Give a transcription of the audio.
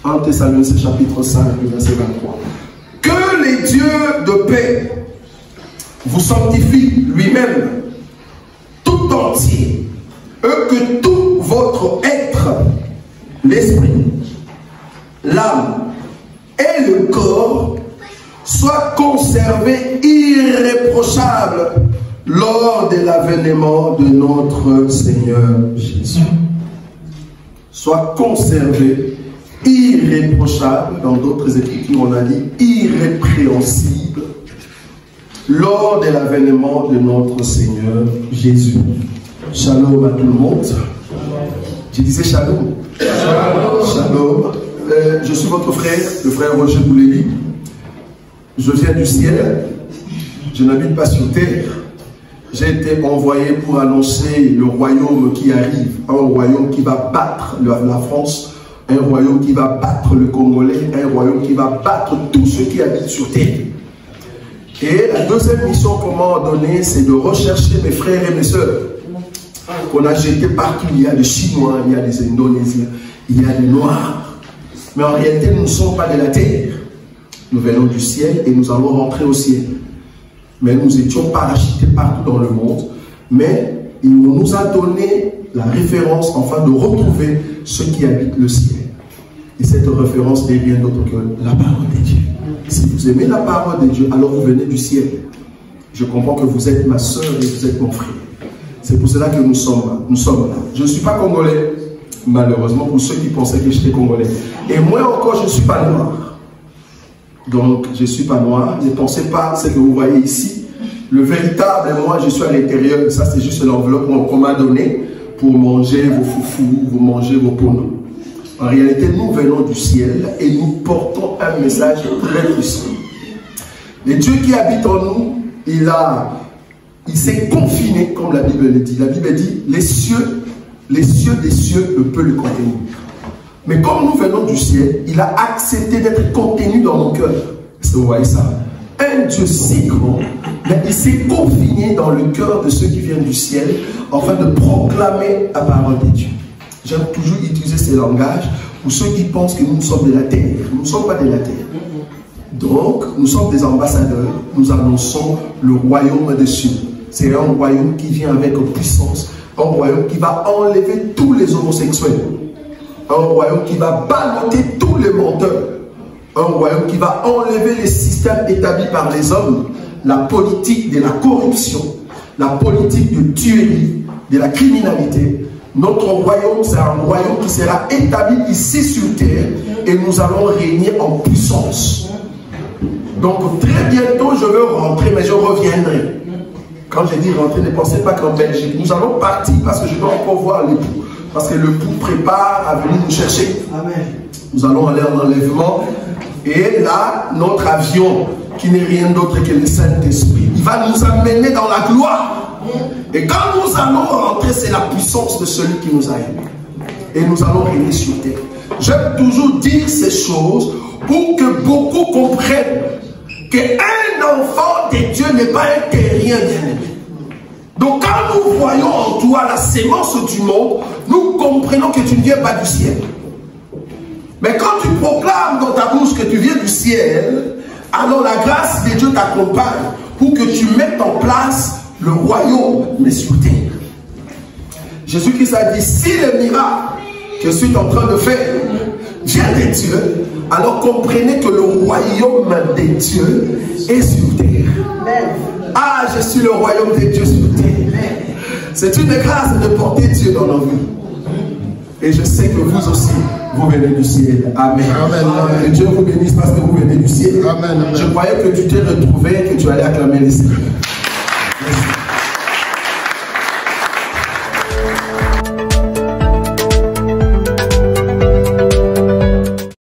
1 Thessaloniciens chapitre 5, verset 23. Que les dieux de paix vous sanctifient lui-même, tout entier, et que tout votre être, l'esprit, l'âme et le corps soient conservés irréprochables lors de l'avènement de notre Seigneur Jésus. Soit conservé, irréprochable, dans d'autres écritures on a dit irrépréhensible, lors de l'avènement de notre Seigneur Jésus. Shalom à tout le monde. Je disais shalom. Shalom. Je suis votre frère, le frère Roger Bouléli. Je viens du ciel. Je n'habite pas sur terre. J'ai été envoyé pour annoncer le royaume qui arrive, un royaume qui va battre la France, un royaume qui va battre le Congolais, un royaume qui va battre tous ceux qui habitent sur terre. Et la deuxième mission qu'on m'a donnée, c'est de rechercher mes frères et mes sœurs qu'on a jetés partout. Il y a des Chinois, il y a des Indonésiens, il y a des Noirs. Mais en réalité, nous ne sommes pas de la terre. Nous venons du ciel et nous allons rentrer au ciel. Mais nous étions parachutés partout dans le monde. Mais il nous a donné la référence, enfin, de retrouver ceux qui habitent le ciel. Et cette référence n'est rien d'autre que la parole de Dieu. Si vous aimez la parole de Dieu, alors vous venez du ciel. Je comprends que vous êtes ma soeur et vous êtes mon frère. C'est pour cela que nous sommes là. Je ne suis pas congolais, malheureusement, pour ceux qui pensaient que j'étais congolais. Et moi encore, je ne suis pas noir. Donc, je ne suis pas noir. Ne pensez pas ce que vous voyez ici. Le véritable, moi, je suis à l'intérieur. Ça, c'est juste l'enveloppe qu'on m'a donnée pour manger vos foufous, vous manger vos poneaux. En réalité, nous venons du ciel et nous portons un message très puissant. Le Dieu qui habite en nous, il s'est confiné, comme la Bible le dit. La Bible dit, les cieux des cieux ne peuvent le contenir. Mais comme nous venons du ciel, il a accepté d'être contenu dans nos cœurs. Est-ce que vous voyez ça? Un Dieu si grand, mais il s'est confiné dans le cœur de ceux qui viennent du ciel, afin de proclamer la parole de Dieu. J'aime toujours utiliser ces langages pour ceux qui pensent que nous sommes de la terre. Nous ne sommes pas de la terre. Donc, nous sommes des ambassadeurs. Nous annonçons le royaume des cieux. C'est un royaume qui vient avec puissance. Un royaume qui va enlever tous les homosexuels. Un royaume qui va balloter tous les menteurs. Un royaume qui va enlever les systèmes établis par les hommes. La politique de la corruption. La politique de tuerie. De la criminalité. Notre royaume, c'est un royaume qui sera établi ici sur terre. Et nous allons régner en puissance. Donc très bientôt, je veux rentrer, mais je reviendrai. Quand je dis rentrer, ne pensez pas qu'en Belgique. Nous allons partir parce que je dois encore voir l'époux. Parce que l'époux prépare à venir nous chercher. Amen. Nous allons aller en enlèvement. Et là, notre avion, qui n'est rien d'autre que le Saint-Esprit, il va nous amener dans la gloire. Et quand nous allons rentrer, c'est la puissance de celui qui nous a aimés. Et nous allons régner sur terre. J'aime toujours dire ces choses pour que beaucoup comprennent qu'un enfant de Dieu n'est pas un terrien bien-aimé. Donc quand nous voyons en toi la sémence du monde, nous comprenons que tu ne viens pas du ciel. Mais quand tu proclames dans ta bouche que tu viens du ciel, alors la grâce de Dieu t'accompagne pour que tu mettes en place le royaume, mais sur terre. Jésus-Christ a dit, si le miracle que je suis en train de faire vient de Dieu, alors comprenez que le royaume de Dieu est sur terre. Ah, je suis le royaume de Dieu sur terre. C'est une grâce de porter Dieu dans nos vies. Et je sais que vous aussi, vous venez du ciel. Amen. Amen. Que Dieu vous bénisse parce que vous venez du ciel. Amen. Je croyais que tu t'es retrouvé et que tu allais acclamer les cieux.